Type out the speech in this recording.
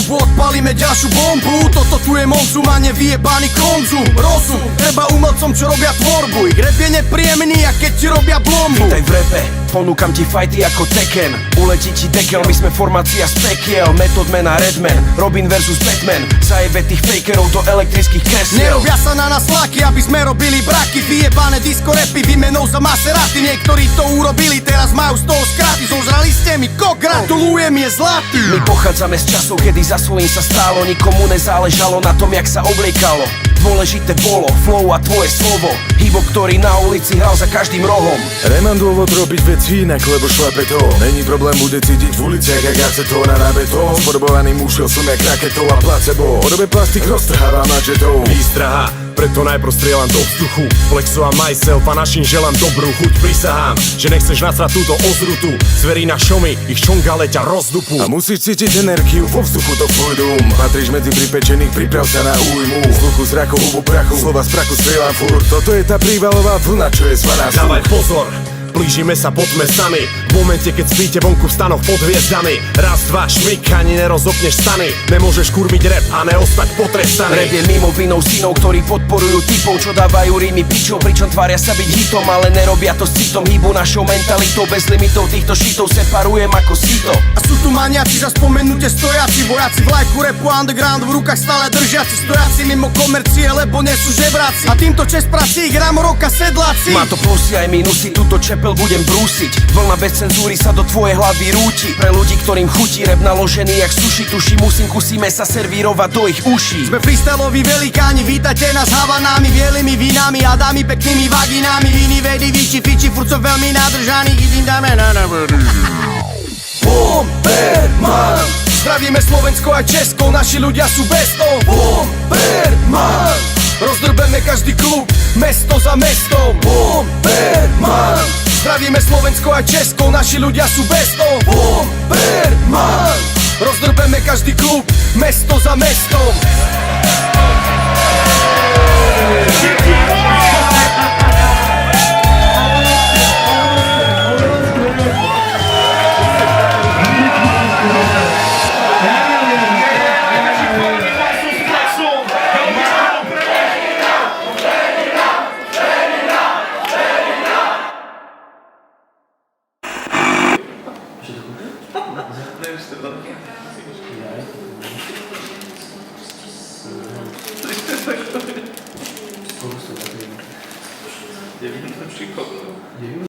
klubu odpalíme ďalšiu bombu. Toto tu je monzum a nevyjebaný konzum. Rozum, treba umelcom, čo robia tvorbu. Ich rap je nepríjemný, a keď ti robia blombu. Vítaj v repe, ponúkam ti fighty ako Tekken. Uletí ti dekel, my sme formácia z pekiel. Method Man a Redman, Robin versus Batman. Zajebe tých fakerov do elektrických kresiel. Nerobia sa na nás tlaky, aby sme robili braky. Vyjebané disco rapy, výmenou za Maserati. Niektorí to urobili, teraz majú z toho skraty. Zožrali ste mi kok, gratulujem, je zlatý. My pochádzame z časov, kedy za svojím sa stálo. Nikomu nezáležalo na tom, jak sa obliekalo. Dôležité bolo flow a tvoje slovo. Hip-hop, ktorý na ulici hral za každým rohom. Nemám dôvod robiť veci inak, lebo šlape to. Není problém, bude cítiť v uliciach jak acetón a na betón. Spodobovaný mušil som jak raketov a placebo. Podobe plastik roztrhávam mačetou. Výstraha, preto najprv strieľam do vzduchu. Flexujem myself a našim želám dobrú chuť. Prisahám, že nechceš nasrať túto ozrutu. Zverí na šomy, ich čonga leťa rozdupu. A musíš cítiť energiu vo vzduchu, to tvoj dom. Patríš medzi pripečených, priprav sa na újmu. Vzduchu z raku, hubu prachu, slova z prachu strieľam furt. Toto je tá prívalová vlna, čo je zvaná vzduch. Dávaj pozor, blížime sa pod mestami. V momente, keď spíte vonku v stanoch pod hviezdami. Raz, dva, šmik, ani nerozopneš stany. Nemôžeš kurviť rap a neostať potrestaný. Rap je mimo vinou synov, ktorí podporujú typov, čo dávajú rímy pičov, pričom tvária sa byť hitom, ale nerobia to s citom. Hýbu našou mentalitou, bez limitov týchto šitov separujem ako sito. A sú tu maniaci, za spomenutie stojaci. Vojaci vlajku rapu underground v rukách stále držiaci. Stojaci mimo komercie, lebo nie sú žebráci. A týmto čest prací, gram roka sedláci. Má to plusy aj minusy, túto čepel budem brúsiť. Vlna bez cenzúry sa do tvojej hlavy rúti. Pre ľudí, ktorým chutí rap naložený jak sushi. Tuši, musíme sa servírovať do ich uší. Sme freestyloví velikáni, vítajte nás havanami, bielými vínami a dámy peknými vaginami. Viny, vedy, výči, fiči, furt som veľmi nadržaný. Idím dáme na Bomberman. Zdravíme Slovensko aj Česko, naši ľudia sú bestov. Bomberman. Rozdrbeme každý klub, mesto za mestom. Bomberman. Zdravíme Slovensko aj Česko, naši ľudia sú bestov. Bomberman. Rozdrbeme každý klub, mesto za mestom.